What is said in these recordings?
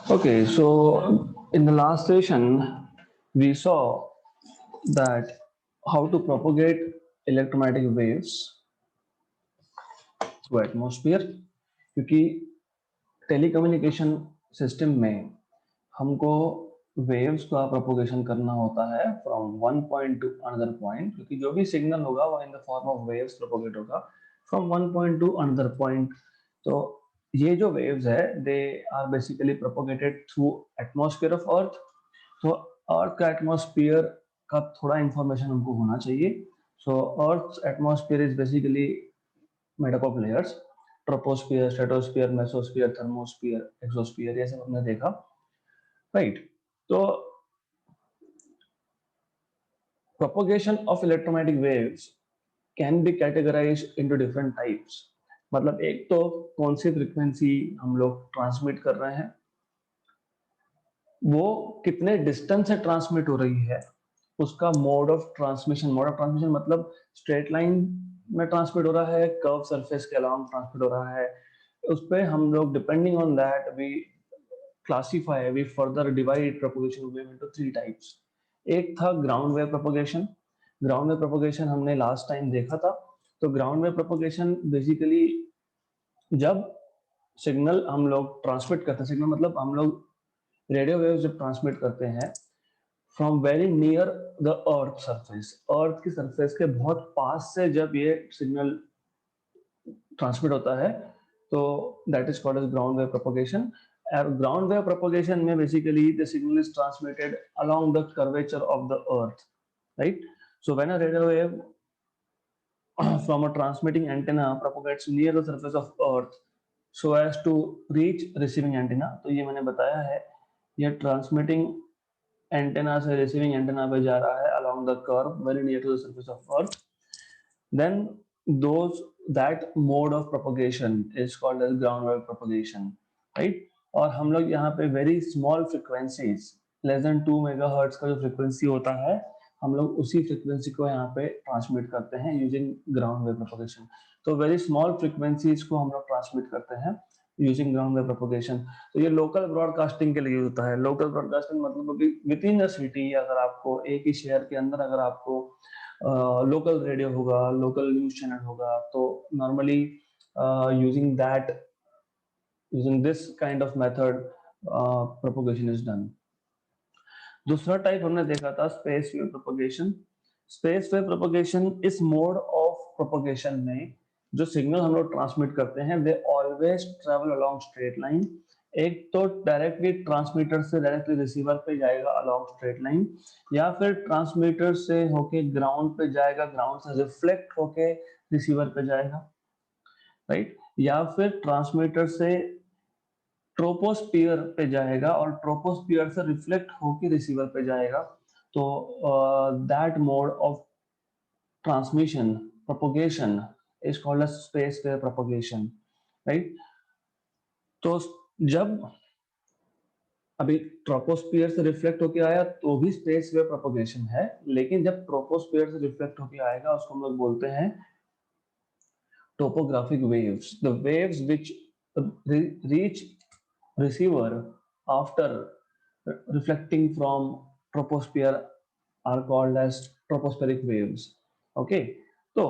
Okay, so in the last session, we saw that how to propagate electromagnetic waves through atmosphere, क्योंकि telecommunication system में हमको waves का propagation करना होता है from one point to another point, क्योंकि जो भी सिग्नल होगा वो in the form of waves propagate होगा from one point to another point. तो ये जो वेव्स है they are basically propagated through atmosphere of earth. तो अर्थ का एटमॉस्फेयर का थोड़ा इंफॉर्मेशन हमको होना चाहिए। So earth atmosphere is basically made up of layers, troposphere, stratosphere, mesosphere, thermosphere, exosphere, ये सब हमने देखा, राइट। तो propagation of electromagnetic waves can be categorized into different types। मतलब एक तो कौन सी फ्रीक्वेंसी हम लोग ट्रांसमिट कर रहे हैं, वो कितने डिस्टेंस से ट्रांसमिट हो रही है, उसका mode of transmission. Mode of transmission मतलब स्ट्रेट लाइन में ट्रांसमिट हो रहा है, कर्व सरफेस के अलोंग ट्रांसमिट हो रहा है। उस पर हम लोग depending on that we classify, we further divide propagation wave into three types. एक था ground wave propagation. Ground wave propagation हमने लास्ट टाइम देखा था। तो ग्राउंड वेव प्रोपगेशन बेसिकली जब सिग्नल हम लोग ट्रांसमिट करते हैं, सिग्नल मतलब हम लोग रेडियो वेव जब ट्रांसमिट करते हैं from very near the earth surface, earth की सरफेस के बहुत पास से जब ये सिग्नल ट्रांसमिट होता है तो that is called as ground wave propagation. और ग्राउंड वेव प्रोपगेशन में basically the signal is transmitted along the curvature of the earth, right. So when a radio wave from a transmitting antenna propagates near the surface of earth so as to reach receiving antenna, तो ये मैंने बताया है, ये transmitting antenna से receiving antenna पे जा रहा है along the curve very near to the surface of earth, then those that mode of propagation is called as ground wave propagation, right। और हम लोग यहाँ पे very small frequencies less than 2 megahertz का जो फ्रिक्वेंसी होता है, हम लोग उसी फ्रिक्वेंसी को यहाँ पे ट्रांसमिट करते हैं यूजिंग ग्राउंड वेव प्रोपगेशन। तो वेरी स्मॉल फ्रिक्वेंसीज को हम लोग ट्रांसमिट करते हैं यूजिंग ग्राउंड वेव प्रोपगेशन। तो ये लोकल ब्रॉडकास्टिंग के लिए यूज होता है। लोकल ब्रॉडकास्टिंग मतलब विद इन अ सिटी, अगर आपको एक ही शहर के अंदर अगर आपको लोकल रेडियो होगा, लोकल न्यूज चैनल होगा, तो normally using that, using this kind of method propagation is done. दूसरा टाइप हमने देखा था space wave propagation. Space wave propagation इस मोड ऑफ प्रोपगेशन में जो सिग्नल हम लोग ट्रांसमिट करते हैं they always travel along straight line. एक तो डायरेक्टली ट्रांसमीटर से डायरेक्टली रिसीवर पे जाएगा अलोंग स्ट्रेट लाइन, या फिर ट्रांसमीटर से होके ग्राउंड पे जाएगा, ग्राउंड से रिफ्लेक्ट होके रिसीवर पे जाएगा, राइट। या फिर ट्रांसमीटर से ट्रोपोस्फियर पे जाएगा और ट्रोपोस्फियर से रिफ्लेक्ट होकर रिसीवर पे जाएगा। तो that mode of transmission propagation is called as space wave propagation, right. तो जब अभी ट्रोपोस्फियर से रिफ्लेक्ट होके आया तो भी स्पेस वेव प्रोपोगेशन है, लेकिन जब ट्रोपोस्फियर से रिफ्लेक्ट होके आएगा उसको हम लोग बोलते हैं topographic waves। The waves which reach receiver after reflecting from troposphere are called as tropospheric waves। okay, तो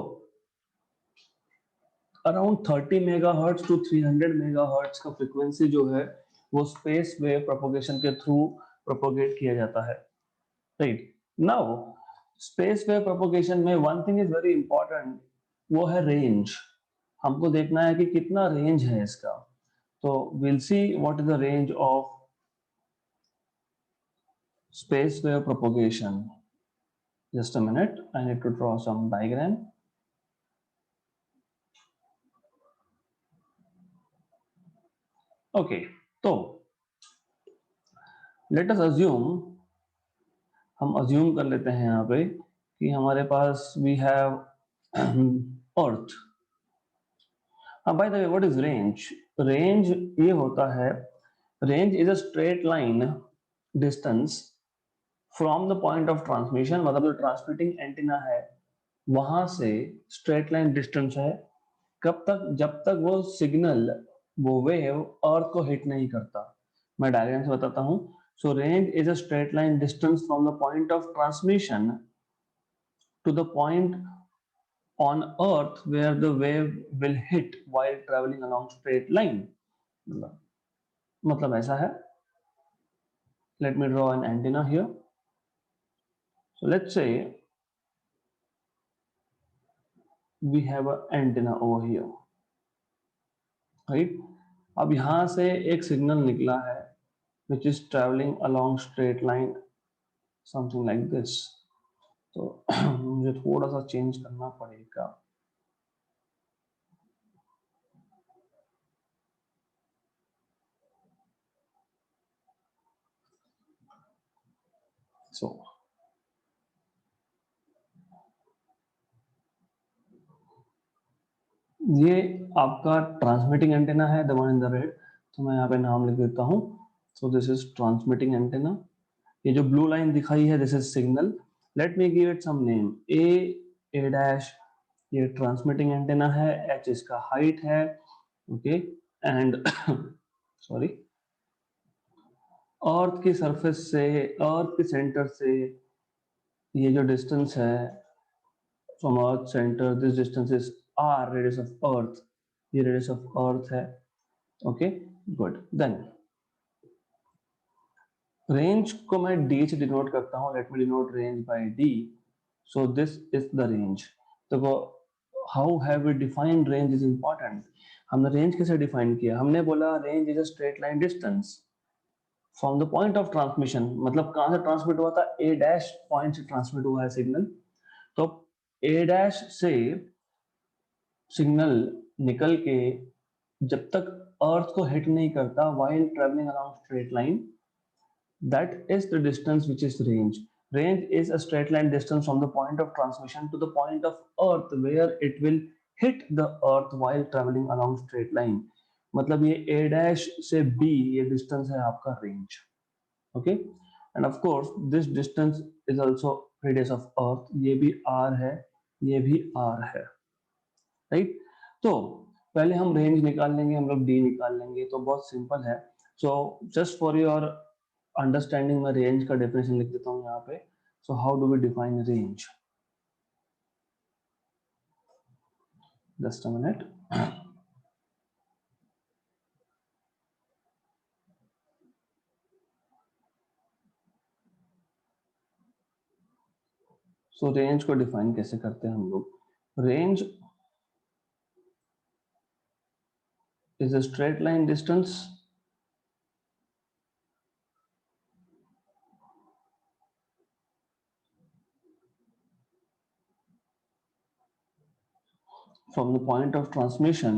अराउंड 30 मेगाहर्ट्ज टू 300 मेगाहर्ट्ज का फ्रीक्वेंसी जो है वो स्पेस वेव प्रोपोगेशन के थ्रू प्रोपोगेट किया जाता है, right. Now space wave propagation में one thing is very important, वो है रेंज। हमको देखना है कि कितना रेंज है इसका। तो will see what is the range of space wave propagation। just a minute, I need to draw some diagram। okay, तो let us assume, हम assume कर लेते हैं यहाँ पे कि हमारे पास we have earth। by the way, what is range? range ये होता है, range is a straight line distance from the point of transmission, मतलब जो ट्रांसमिटिंग एंटीना है वहां से स्ट्रेट लाइन डिस्टेंस है। कब तक? जब तक वो सिग्नल, वो वेव अर्थ को हिट नहीं करता। मैं डायग्राम से बताता हूँ. So range is a straight line distance from the point of transmission to the point on earth where the wave will hit while traveling along straight line. मतलब ऐसा है. Let me draw an antenna here. So let's say we have an antenna over here, right? अब यहाँ से एक signal निकला है which is traveling along straight line, something like this. तो मुझे थोड़ा सा चेंज करना पड़ेगा. So ये आपका ट्रांसमिटिंग एंटेना है, the one in the red. तो मैं यहाँ पे नाम लिख देता हूँ. So this is transmitting antenna. ये जो ब्लू लाइन दिखाई है this is signal. Let me give it some name. A dash ये ट्रांसमिटिंग एंटेना है, एच इसका हाइट है, ओके. एंड सॉरी, अर्थ की सरफेस से, अर्थ के सेंटर से ये जो डिस्टेंस है from earth center, this distance is r, radius of earth. ये radius of earth है, okay, good. Then range को मैं d से डिनोट करता हूँ. let me denote range by d. so this is the range. तो how have we defined range is important. हमने range कैसे define किया? हमने बोला range is a straight line distance from the point of transmission. मतलब कहाँ से transmit हुआ था? a dash पॉइंट से ट्रांसमिट हुआ है सिग्नल. तो a dash से सिग्नल निकल के जब तक अर्थ को हिट नहीं करता while traveling along straight line, that is the distance which is range. Range is a straight line distance from the point of transmission to the point of earth where it will hit the earth while traveling along straight line. मतलब ये a dash से b ये distance है आपका range, okay. And of course this distance is also radius of earth. ये भी r है, ये भी r है, राइट. तो पहले हम रेंज निकाल लेंगे, हम लोग डी निकाल लेंगे. तो बहुत सिंपल है. So just for your understanding मैं रेंज का डेफिनेशन लिख देता हूँ यहाँ पे. So how do we define range? Just a minute. So range को डिफाइन कैसे करते हैं हम लोग? Range is a straight line distance from the point of transmission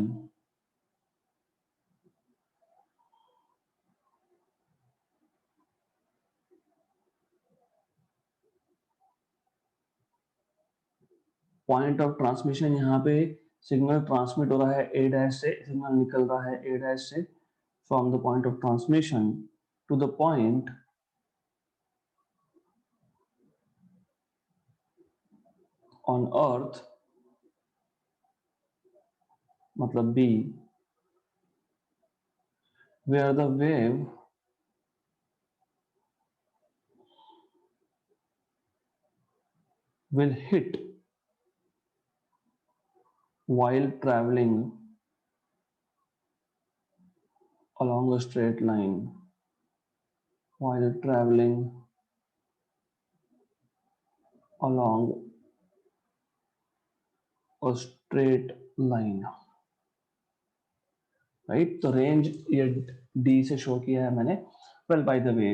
point of transmission. यहाँ पे सिग्नल ट्रांसमिट हो रहा है ए डैश से, सिग्नल निकल रहा है ए डैश से, from the point of transmission to the point on earth, मतलब B, where the wave will hit while traveling along a straight line, while traveling along a straight line, right. तो range ये D से show किया है मैंने. Well by the way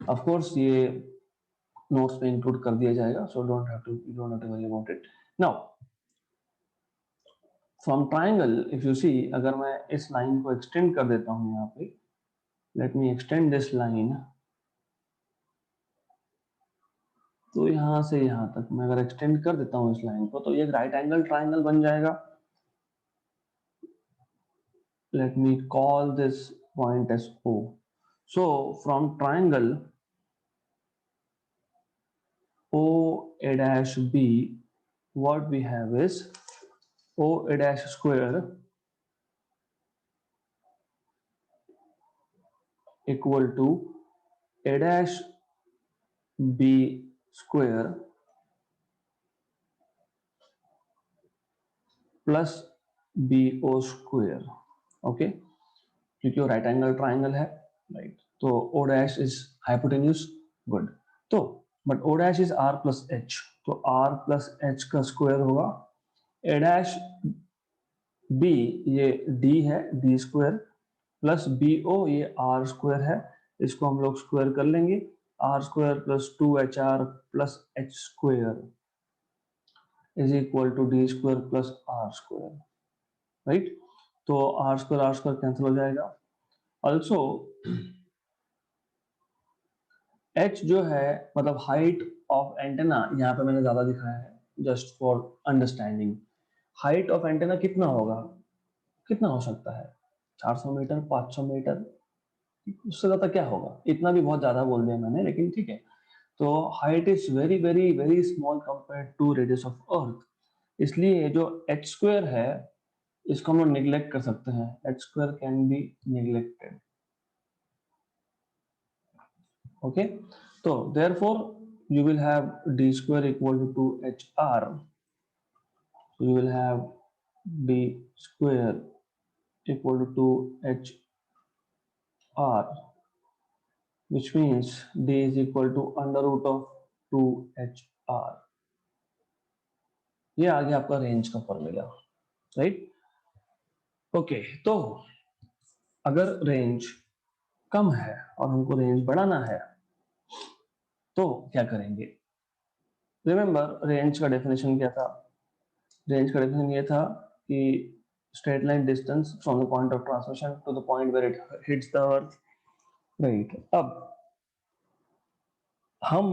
of course ये notes में include कर दिया जाएगा, so don't have to worry about it. Now from triangle if you see, अगर मैं इस लाइन को एक्सटेंड कर देता हूँ यहाँ पे, let me extend this line. तो यहाँ से यहाँ तक मैं अगर एक्सटेंड कर देता हूँ इस लाइन को, तो ये राइट एंगल ट्राइंगल बन जाएगा. Let me call this point as O. So from triangle O A dash B, what we have is O A dash square equal to a dash b square plus B O square. Okay, क्योंकि वो right angle triangle है, right. तो O dash is hypotenuse, good. तो but O dash is R plus H, तो R plus H का square होगा। A dash B ये D है, D square plus B O ये आर स्क्वायर है, इसको हम लोग स्क्वायर कर लेंगे। R square plus 2HR plus H square is equal to D square plus R square, right. तो आर स्क्वायर कैंसिल हो जाएगा। ऑल्सो एच जो है मतलब हाइट ऑफ एंटेना, यहाँ पे मैंने ज्यादा दिखाया है just for understanding. Height of antenna कितना होगा, कितना हो सकता है? 400 मीटर, 500 मीटर, उससे ज्यादा क्या होगा? इतना भी बहुत ज्यादा बोल दिया मैंने, लेकिन ठीक है। तो height is very very very small compare to radius of earth, इसलिए जो एच स्क्वायर है इसको हम लोग निग्लेक्ट कर सकते हैं। H square can be neglected. Okay, तो therefore you will have d square equal to 2hr, so you will have d square equal to 2hr, which means d is equal to under root of 2hr। ये आ गया आपका range का formula, right. Okay, तो अगर range कम है और हमको range बढ़ाना है तो क्या करेंगे? रिमेंबर रेंज का डेफिनेशन क्या था? रेंज का डेफिनेशन ये था कि straight line distance from the point of transmission to the point where it hits the earth, right. अब हम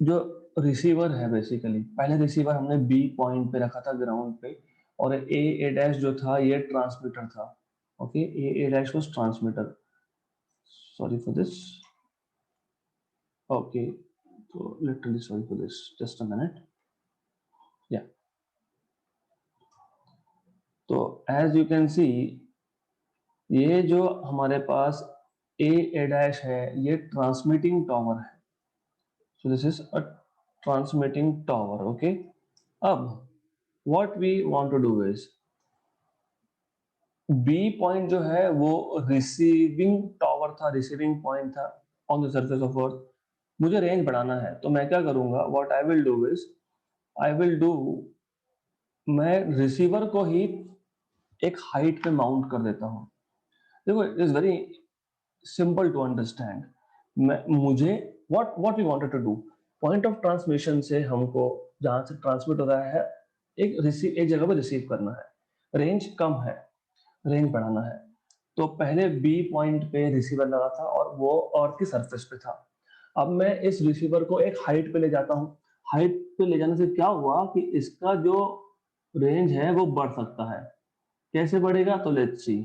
जो रिसीवर है, बेसिकली पहले रिसीवर हमने बी पॉइंट पे रखा था ग्राउंड पे, और ए डैश जो था ये ट्रांसमीटर था। Okay, a dash was transmitter, sorry for this. Okay, तो literally sorry for this, just a minute. या तो एज यू कैन सी, ये जो हमारे पास ए डैश है ये ट्रांसमिटिंग टॉवर है, so this is a transmitting tower. Okay, अब what we want to do is, B point जो है वो रिसीविंग टॉवर था, रिसीविंग पॉइंट था on the surface of earth. मुझे रेंज बढ़ाना है तो मैं क्या करूंगा, what I will do is, I will do, मैं रिसीवर को ही एक हाइट पे माउंट कर देता हूं। देखो it is very simple to understand. मुझे what we wanted to do, point of transmission से हमको जहां से ट्रांसमिट हो रहा है एक जगह पे रिसीव करना है। रेंज कम है, रेंज बढ़ाना है, तो पहले बी पॉइंट पे रिसीवर लगा था और वो अर्थ की सरफेस पे था। अब मैं इस रिसीवर को एक हाइट पे ले जाता हूँ। हाइट पे ले जाने से क्या हुआ कि इसका जो रेंज है वो बढ़ सकता है। कैसे बढ़ेगा? तो लेट्स सी।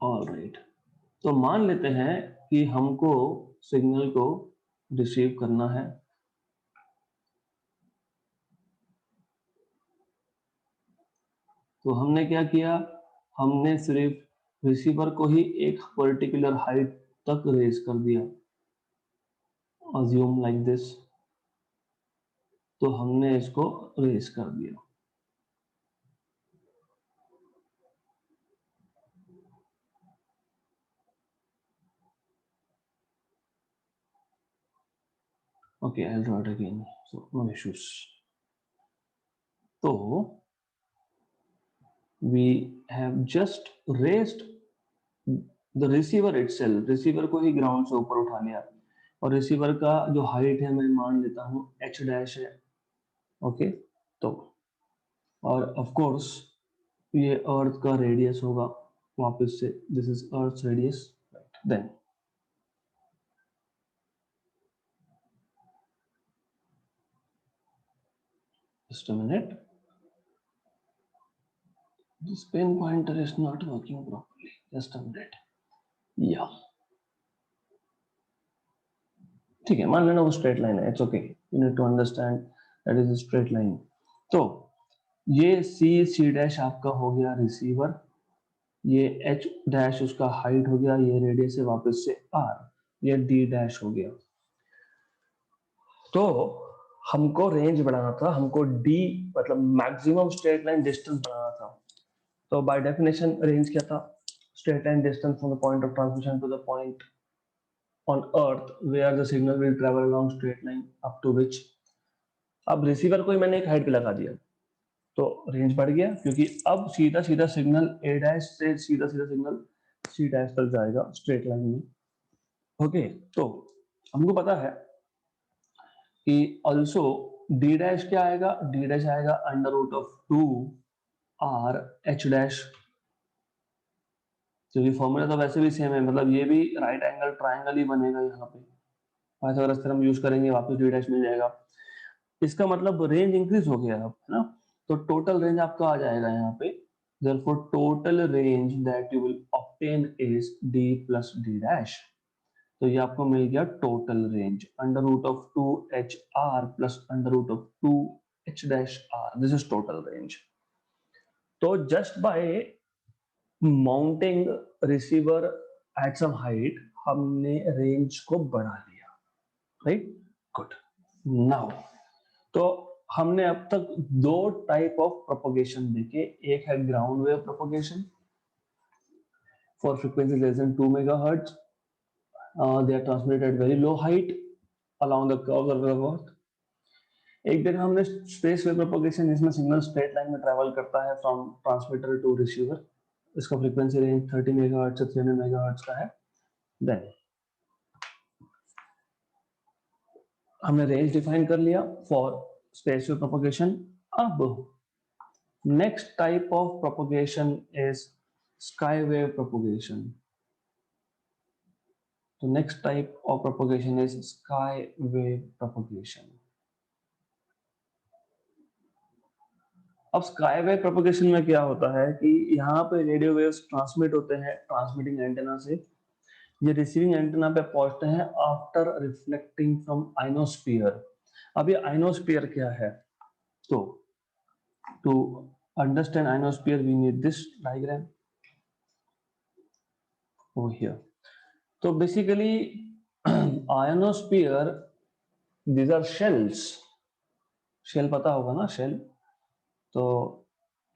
ऑलराइट, तो मान लेते हैं कि हमको सिग्नल को रिसीव करना है, तो हमने क्या किया, हमने सिर्फ रिसीवर को ही एक पर्टिकुलर हाइट तक रेज कर दिया, अज्यूम लाइक दिस, तो हमने इसको रेज कर दिया। Okay, I'll draw it again, so no issues. So we have just raised the receiver itself, receiver को ही ग्राउंड से ऊपर उठा लिया, और रिसीवर का जो हाइट है मैं मान लेता हूँ h डैश है। ओके, तो और ऑफ कोर्स ये अर्थ का रेडियस होगा, वापस से this is earth radius, then just a minute, this pen pointer is not working properly, just a minute। या ठीक है, मान लेना वो स्ट्रेट लाइन है, it's okay, you need to understand that is a straight line. तो ये C dash आपका हो गया रिसीवर, ये h डैश उसका हाइट हो गया, ये रेडियस है वापस से r, ये d डैश हो गया। तो हमको रेंज बढ़ाना था, हमको d मतलब मैक्सिमम स्ट्रेट लाइन डिस्टेंस बढ़ाना था। तो बाय डेफिनेशन रेंज क्या था? Straight line distance from the point of transmission to the point on earth where the signal will travel along straight line up to which. अब receiver को ही मैंने एक height पे लगा दिया तो रेंज बढ़ गया, क्योंकि अब सीधा सीधा सिग्नल a डैश से सीधा सीधा सिग्नल c डैश तक जाएगा स्ट्रेट लाइन में। ओके, तो हमको पता है कि ऑल्सो d डैश क्या आएगा? d डैश आएगा under root of 2 r h dash, क्योंकि फॉर्मूला तो वैसे भी सेम है, मतलब ये भी राइट एंगल ट्राइंगल ही बनेगा यहाँ पे। पाइथागोरस थ्योरम यूज करेंगे, वापस d डैश मिल जाएगा। इसका मतलब रेंज इंक्रीज हो गया अब, है ना? तो टोटल रेंज आपका आ जाएगा यहाँ पे, therefore total range that you will obtain is d plus d dash। तो ये आपको मिल गया total range under root of 2hr plus under root of 2h dash r, this is total range. तो just by mounting receiver at some height हमने range को बढ़ा लिया, राइट? गुड। नाउ तो हमने अब तक दो टाइप ऑफ प्रोपगेशन देखे, एक है ground wave propagation for frequency less than 2 megahertz, they are transmitted at very low height along the curves of the earth। एक देखा हमने स्पेस वेव प्रोपगेशन, जिसमें सिग्नल स्ट्रेट लाइन में ट्रैवल करता है फ्रॉम ट्रांसमीटर टू रिसीवर, इसका frequency range 30 megahertz से 300 megahertz का है। देन हमने रेंज डिफाइन कर लिया फॉर स्पेस वेव प्रोपगेशन। अब next type of propagation is sky wave propagation. तो next type of propagation is sky wave propagation. अब स्काई वेव प्रोपगेशन में क्या होता है कि यहाँ पे रेडियो वेव्स ट्रांसमिट होते हैं ट्रांसमिटिंग एंटेना से, ये रिसीविंग एंटेना पे पहुंचते हैं आफ्टर रिफ्लेक्टिंग फ्रॉम आइनोस्फीयर। अब ये आइनोस्फीयर क्या है? तो to understand ionosphere we need this diagram over here। तो basically ionosphere, these are shells। Shell पता होगा ना, शेल? तो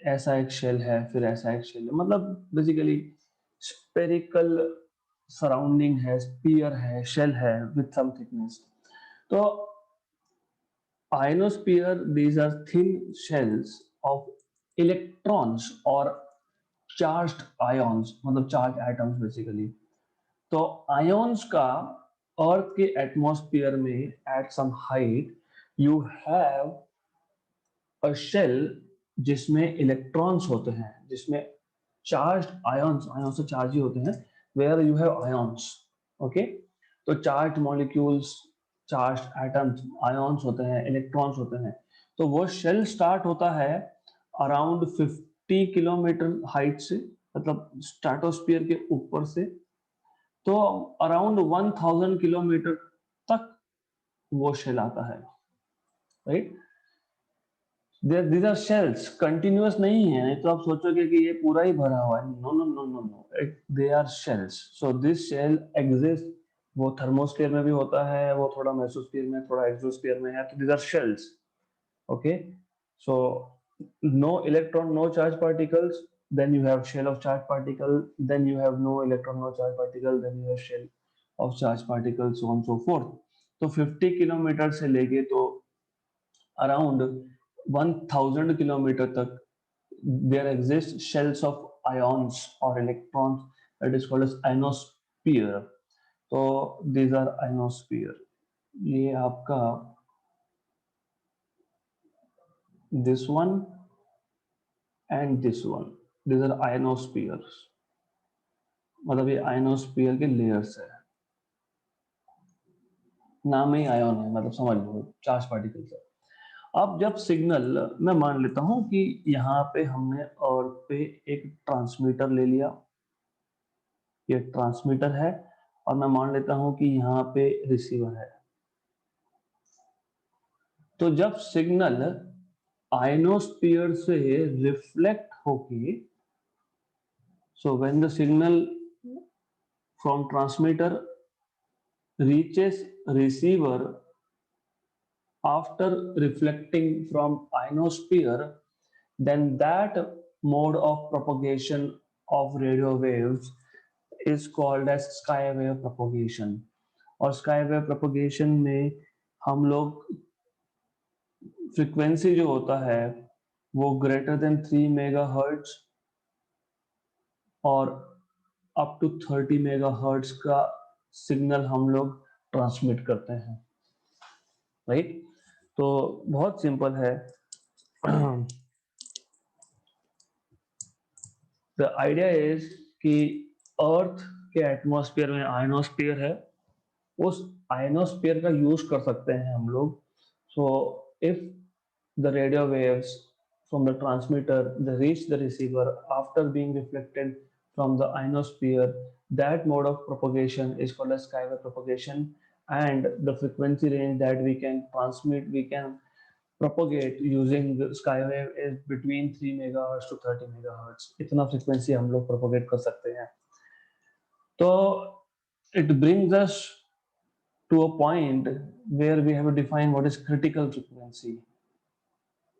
ऐसा एक शेल है, फिर ऐसा एक शेल है, मतलब बेसिकली स्पेरिकल सराउंडिंग है, स्पीयर है, शेल है विथ सम थिकनेस। तो ionosphere, these are thin shells of electrons or charged ions, मतलब charged atoms बेसिकली। तो आयोन्स का अर्थ के एटमॉस्फेयर में at some height you have a shell जिसमें इलेक्ट्रॉन्स होते हैं, जिसमें चार्ज्ड आयोन्स, आयोन्स से चार्ज ही होते हैं, where you have ions. Okay, तो charged molecules, charged atoms, ions होते हैं, इलेक्ट्रॉन्स होते हैं। तो वो शेल स्टार्ट होता है अराउंड 50 किलोमीटर हाइट से, मतलब स्ट्रेटोस्फीयर के ऊपर से। तो अराउंड 1000 किलोमीटर तक वो शेल आता है, राइट? दीज आर शेल्स, कंटिन्यूअस नहीं है, नहीं तो आप सोचोगे कि ये पूरा ही भरा हुआ है। No no no no no, they are shells. So this shell exist, वो थर्मोस्फीयर में भी होता है, वो थोड़ा मेसोस्फीयर में, थोड़ा एक्सोस्फीयर में है। तो these are shells. Okay, so no electron, no charge particles, then you have shell of charge particle, then you have no electron, no charge particle, then you have shell of charge particles, so on so forth। तो 50 kilometre से लेके तो around 1000 kilometre तक there exist shells of ions or electrons, that is called as ionosphere। तो these are ionosphere। ये आपका this one and this one, these are ionospheres। मतलब ये आयनोस्फीयर के लेयर्स है, नाम ही आयन है, मतलब समझ लो चार्ज पार्टिकल्स है। अब जब सिग्नल, मैं मान लेता हूं कि यहाँ पे हमने अर्थ पे एक ट्रांसमीटर ले लिया, ये ट्रांसमीटर है, और मैं मान लेता हूं कि यहाँ पे रिसीवर है। तो जब सिग्नल आयनोस्फीयर से रिफ्लेक्ट होके So when the signal from transmitter reaches receiver after reflecting from ionosphere, then that mode of propagation of radio waves is called as skywave propagation. और skywave propagation में हम लोग frequency जो होता है वो ग्रेटर देन 3 मेगाहर्ट्ज और up to 30 megahertz का सिग्नल हम लोग ट्रांसमिट करते हैं, राइट? तो बहुत सिंपल है. द आइडिया इज कि अर्थ के एटमॉस्फेयर में आयनोस्फीयर है, उस आयनोस्फीयर का यूज कर सकते हैं हम लोग. So if the radio waves from the transmitter they reach the receiver after being reflected from the ionosphere, that mode of propagation is called as skywave propagation, and the frequency range that we can transmit, we can propagate using the skywave is between 3 megahertz to 30 megahertz. इतना frequency हम लोग propagate कर सकते हैं. तो it brings us to a point where we have to define what is critical frequency.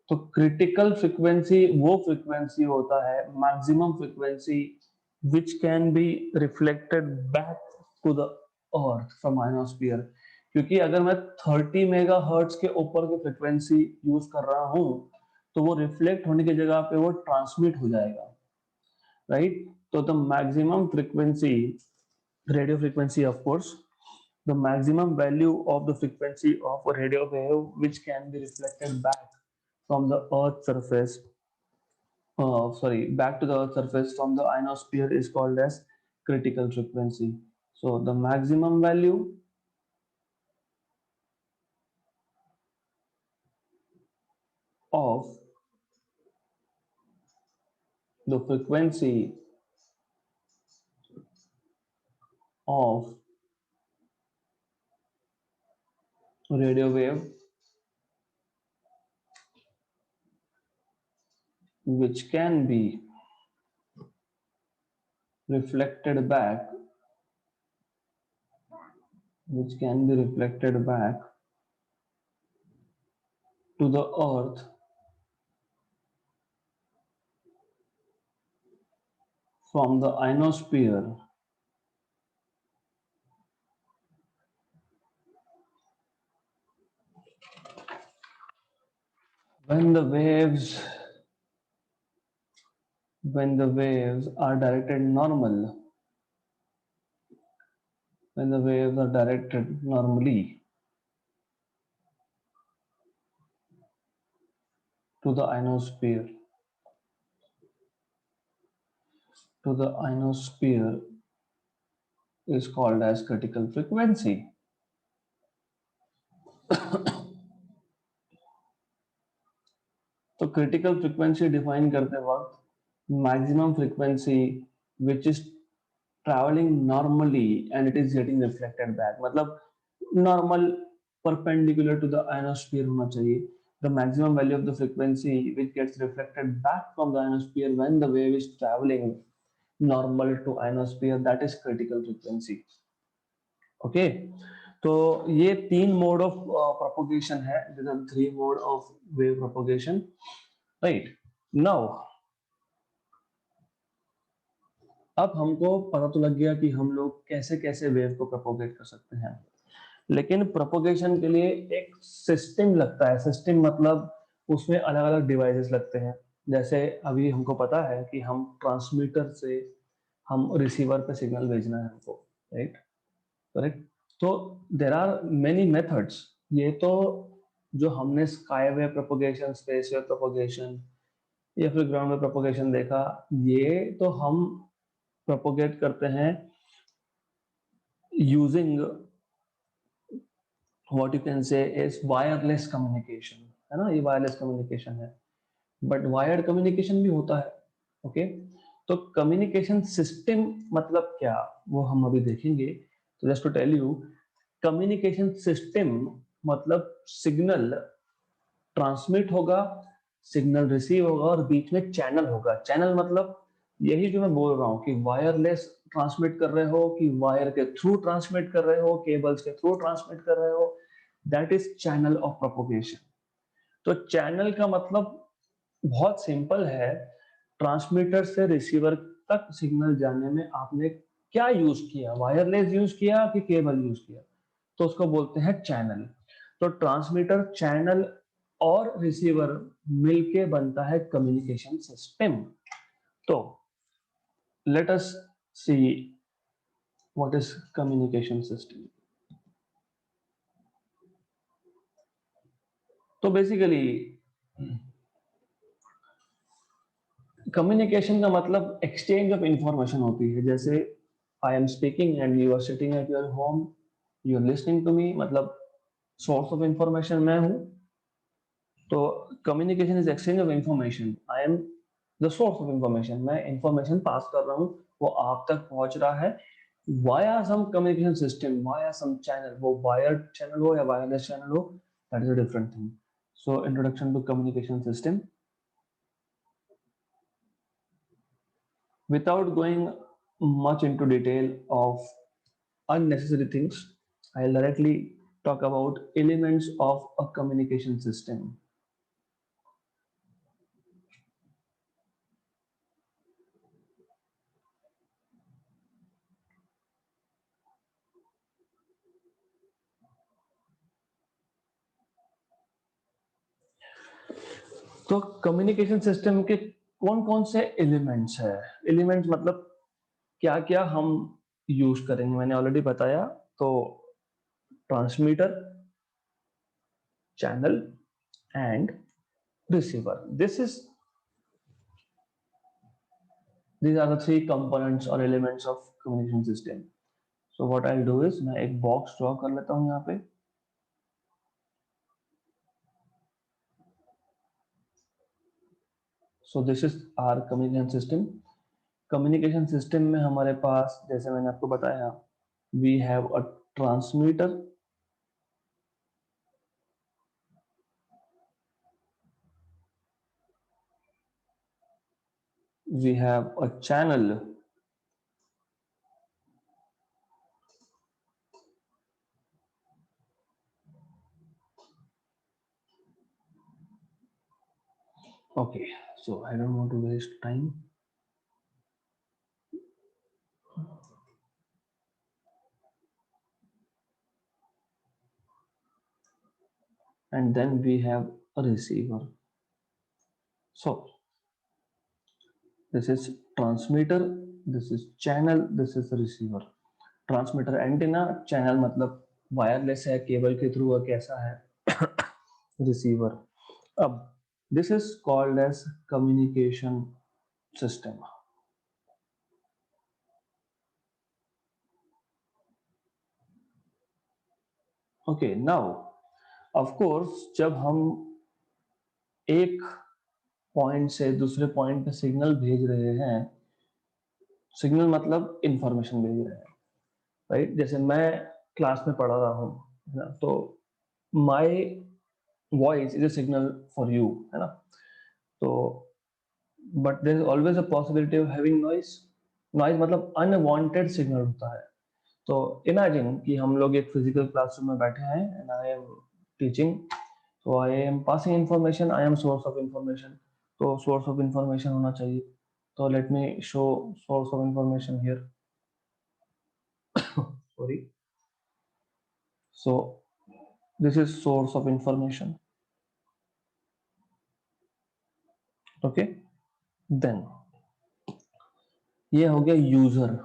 तो critical frequency वो frequency होता है, maximum frequency which can be reflected back to the earth from ionosphere. क्योंकि अगर मैं 30 मेगाहर्ट्ज के ऊपर की फ्रीक्वेंसी यूज कर रहा हूं तो वो रिफ्लेक्ट होने की जगह पे वो ट्रांसमिट हो जाएगा, राइट? तो the maximum frequency, radio frequency of course, the maximum value of the frequency of a radio wave which can be reflected back from the earth surface, back to the earth surface from the ionosphere is called as critical frequency. So the maximum value of the frequency of radio wave which can be reflected back, to the earth from the ionosphere when the waves are directed normally to the ionosphere is called as critical frequency. तो critical frequency define करते वक्त maximum frequency which is travelling normally and it is getting reflected back, मतलब normal perpendicular to the ionosphere होना चाहिए. The maximum value of the frequency which gets reflected back from the ionosphere when the wave is traveling normal to ionosphere, that is critical frequency. Okay, तो ये 3 mode of propagation है, these are 3 mode of wave propagation, right? Now अब हमको पता तो लग गया कि हम लोग कैसे कैसे वेव को प्रोपोगेट कर सकते हैं, लेकिन प्रोपोगेशन के लिए एक सिस्टम लगता है. सिस्टम मतलब उसमें अलग अलग डिवाइसेस लगते हैं. जैसे अभी हमको पता है कि हम ट्रांसमीटर से हम रिसीवर पे सिग्नल भेजना है हमको, राइट? करेक्ट. तो देयर आर मेनी मेथड्स. ये तो जो हमने sky wave propagation, space wave propagation या फिर ग्राउंड वेव प्रोपोगेशन देखा, ये तो हम प्रोपोगेट करते हैं using what you can say is wireless communication, है ना? ये वायरलेस कम्युनिकेशन है, बट वायर्ड कम्युनिकेशन भी होता है. ओके, तो कम्युनिकेशन सिस्टम मतलब क्या, वो हम अभी देखेंगे. तो just to tell you, communication system मतलब सिग्नल ट्रांसमिट होगा, सिग्नल रिसीव होगा और बीच में चैनल होगा. चैनल मतलब यही जो मैं बोल रहा हूँ कि वायरलेस ट्रांसमिट कर रहे हो कि वायर के थ्रू ट्रांसमिट कर रहे हो, केबल्स के थ्रू ट्रांसमिट कर रहे हो, that is channel of propagation. तो चैनल का मतलब बहुत सिंपल है, ट्रांसमीटर से रिसीवर तक सिग्नल जाने में आपने क्या यूज किया, वायरलेस यूज किया कि केबल यूज किया, तो उसको बोलते हैं चैनल। तो ट्रांसमीटर, चैनल और रिसीवर मिलके बनता है कम्युनिकेशन सिस्टम। तो let us see what is communication system. तो बेसिकली कम्युनिकेशन का मतलब एक्सचेंज ऑफ इंफॉर्मेशन होती है। जैसे I am speaking and you are sitting at your home, you are listening to me, मतलब सोर्स ऑफ इंफॉर्मेशन मैं हूं। तो communication is exchange of information, I am the source of information, मैं information pass कर रहा हूँ, वो आप तक पहुंच रहा है via some communication system, via some channel, वो वायर्ड चैनल हो या वायरलेस चैनल हो, that is a different thing. So introduction to communication system. Without going much into detail of unnecessary things, I'll directly talk about elements of a communication system. तो communication system के कौन कौन से elements है, elements मतलब क्या क्या हम यूज करेंगे, मैंने ऑलरेडी बताया। तो transmitter, channel and receiver, these are the three components or elements of communication system. So what I'll do is मैं एक बॉक्स ड्रॉ कर लेता हूँ यहाँ पे। So this is our communication system. Communication system में हमारे पास, जैसे मैंने आपको बताया, we have a transmitter, we have a channel, okay, so I don't want to waste time, and then we have a receiver. So this is transmitter, this is channel, this is receiver. Transmitter antenna, channel मतलब wireless है, cable के through कैसा है, receiver. अब this is called as communication system. Okay, now of course जब हम एक point से दूसरे पॉइंट पे सिग्नल भेज रहे हैं, सिग्नल मतलब इंफॉर्मेशन भेज रहे हैं, राइट। जैसे मैं क्लास में पढ़ा रहा हूँ, है ना, तो my voice is a signal for you, है ना। तो but there is always a possibility of having noise. Noise मतलब अनवांटेड सिग्नल होता है। तो इमेजिन कि हम लोग एक फिजिकल क्लासरूम में बैठे हैं एंड आई एम टीचिंग, तो I am passing information, I am source of information. तो सोर्स ऑफ इंफॉर्मेशन होना चाहिए, तो let me show source of information here, sorry. So this is source of information, okay. Then ये हो गया user.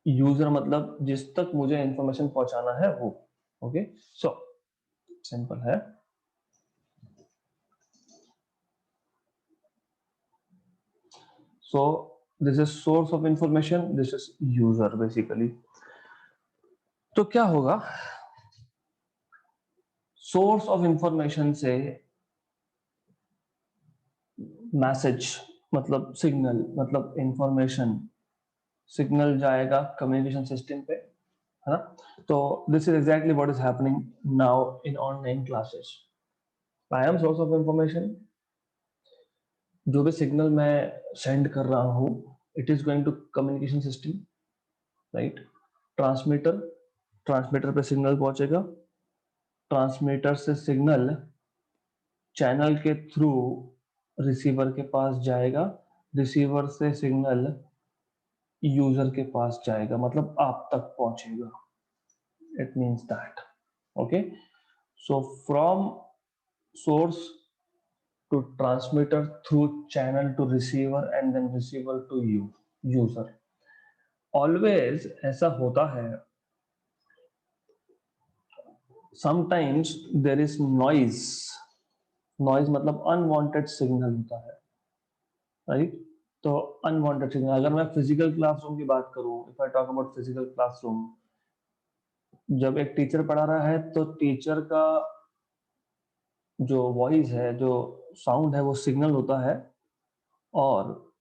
User मतलब जिस तक मुझे इंफॉर्मेशन पहुंचाना है वो, ओके। सो सिंपल है। So this is source of information, this is user basically. तो क्या होगा, सोर्स ऑफ इंफॉर्मेशन से मैसेज मतलब सिग्नल मतलब इंफॉर्मेशन, सिग्नल जाएगा कम्युनिकेशन सिस्टम पे, है ना। तो this is exactly what is happening now in online classes. I am source of information, जो भी सिग्नल मैं सेंड कर रहा हूँ it is going to communication system, right. Transmitter, transmitter पे सिग्नल पहुंचेगा, ट्रांसमीटर से सिग्नल चैनल के थ्रू रिसीवर के पास जाएगा, रिसीवर से सिग्नल यूजर के पास जाएगा, मतलब आप तक पहुंचेगा। It means that, okay. So from source to transmitter through channel to receiver and then receiver to you user, always ऐसा होता है। sometimes there is noise, noise मतलब unwanted signal होता है, राइट। तो अनवांटेड सिग्नल, अगर मैं फिजिकल क्लासरूम की बात करूं, if I talk about physical classroom, जब एक टीचर पढ़ा रहा है तो टीचर का जो वॉइस है, जो साउंड है, वो सिग्नल होता है, और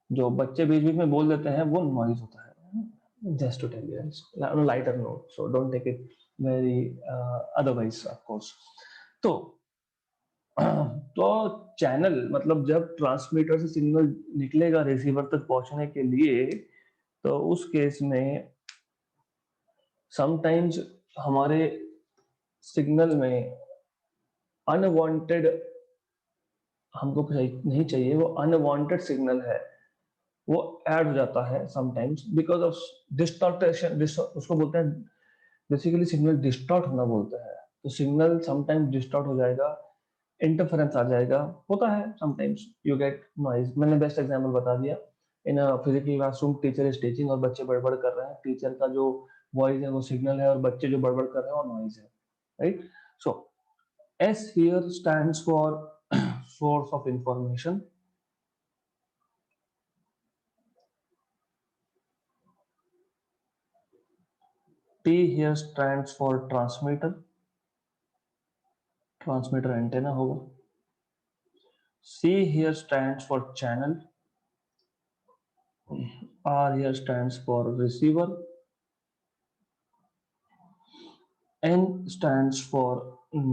जो बच्चे बीच बीच में बोल देते हैं वो नॉइज होता है। Just to tell you on lighter note, so don't take it very otherwise of course. तो तो चैनल मतलब जब ट्रांसमीटर से सिग्नल निकलेगा रिसीवर तक पहुंचने के लिए, तो उस केस में समटाइम्स हमारे सिग्नल में अनवांटेड, हमको नहीं चाहिए वो अनवांटेड सिग्नल है, वो ऐड हो जाता है समटाइम्स बिकॉज ऑफ डिस्टॉर्टेशन, उसको बोलते हैं बेसिकली सिग्नल डिस्टॉर्ट होना बोलते हैं। तो सिग्नल समटाइम्स डिस्टॉर्ट हो जाएगा, इंटरफेरेंस आ जाएगा, होता है समटाइम्स, यू गेट नॉइज। मैंने बेस्ट एग्जांपल बता दिया, in physical classroom teacher is teaching और बच्चे बड़बड़ कर रहे हैं, टीचर का जो वॉइस है वो सिग्नल है और बच्चे जो बड़बड़ कर रहे हैं वो नॉइज है, right. So S here stands for source of information, T here stands for transmitter, transmitter antenna होगा। C here stands for channel, R here stands for receiver, N stands for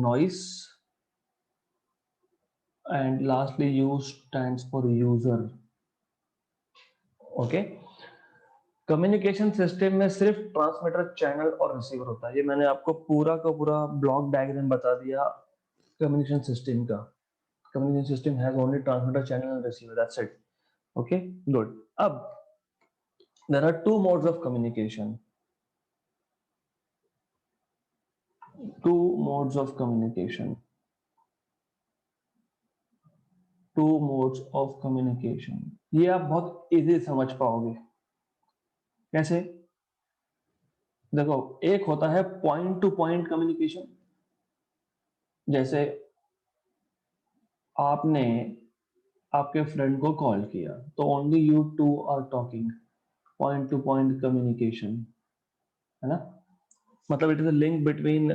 noise, and lastly U stands for user, okay। Communication system में सिर्फ transmitter, channel और receiver होता है। ये मैंने आपको पूरा का पूरा ब्लॉक डायग्राम बता दिया कम्युनिकेशन सिस्टम का। Communication system has only transmitter, channel and receiver, that's it, okay good. अब there are two modes of communication, two modes of communication, two modes of communication। ये आप बहुत इजी समझ पाओगे। कैसे? देखो, एक होता है पॉइंट टू पॉइंट कम्युनिकेशन, जैसे आपने आपके फ्रेंड को कॉल किया तो only you two are talking, point to point communication, है ना। मतलब it is a link between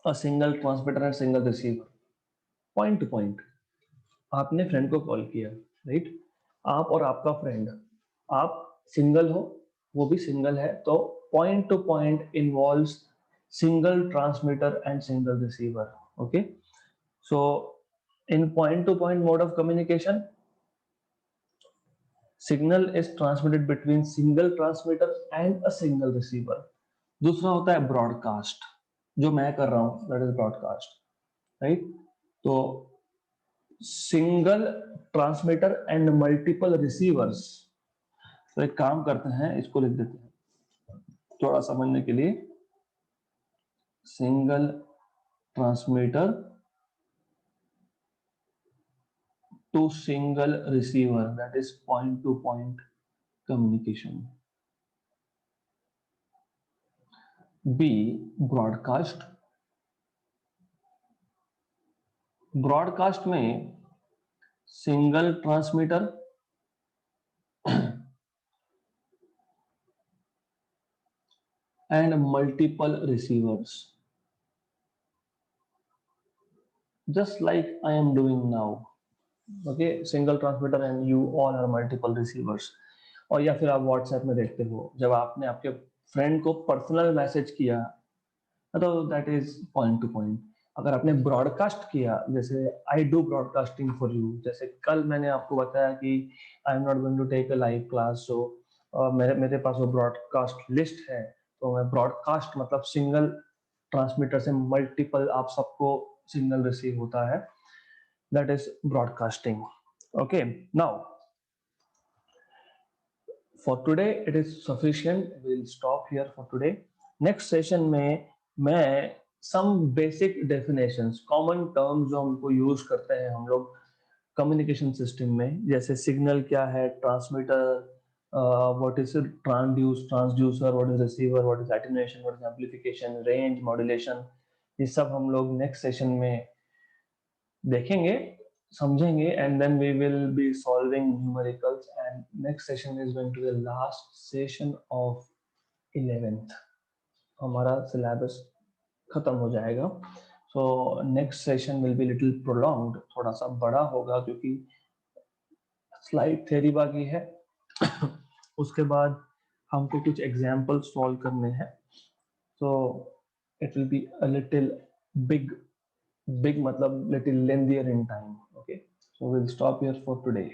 a single transmitter and single receiver, point to point. आपने फ्रेंड को कॉल किया, राइट, आप और आपका फ्रेंड, आप सिंगल हो, वो भी सिंगल है, तो point to point involves single transmitter and single receiver, okay. So in point to point mode of communication, signal is transmitted between single transmitter and a single receiver. दूसरा होता है broadcast, जो मैं कर रहा हूं, दैट इज ब्रॉडकास्ट, राइट। तो single transmitter and multiple receivers. तो एक काम करते हैं, इसको लिख देते हैं थोड़ा समझने के लिए। Single transmitter to single receiver, that is point to point communication. B broadcast, broadcast में single transmitter and multiple receivers, just like I am doing now, okay, single transmitter and you all are multiple receivers। और या फिर आप WhatsApp में देखते हो, जब आपने आपके फ्रेंड को पर्सनल मैसेज किया, तो that is point to point. अगर आपने ब्रॉडकास्ट किया, जैसे I do broadcasting for you, जैसे कल मैंने आपको बताया कि I am not going to take a live class, so मेरे मेरे पास वो ब्रॉडकास्ट लिस्ट है, तो मैं ब्रॉडकास्ट मतलब सिंगल ट्रांसमीटर से मल्टीपल आप सबको सिग्नल रिसीव होता है, that is broadcasting. Okay, now for today it is sufficient, we'll stop here for today. Next session में मैं some basic definitions, common terms जो हमको यूज करते हैं हम लोग कम्युनिकेशन सिस्टम में, जैसे सिग्नल क्या है, transmitter, what is transducer, what is receiver, what is attenuation, what is amplification, range modulation, ये सब हम लोग नेक्स्ट सेशन में देखेंगे, समझेंगे, and then we will be solving numericals, and next session is going to be the last session of 11th. हमारा syllabus खत्म हो जाएगा, so next session will be little prolonged, थोड़ा सा बड़ा होगा क्योंकि स्लाइड थ्योरी बाकी है. उसके बाद हमको कुछ एग्जाम्पल सॉल्व करने हैं, so it will be a little big matlab little lengthier in time. Okay, so we'll stop here for today.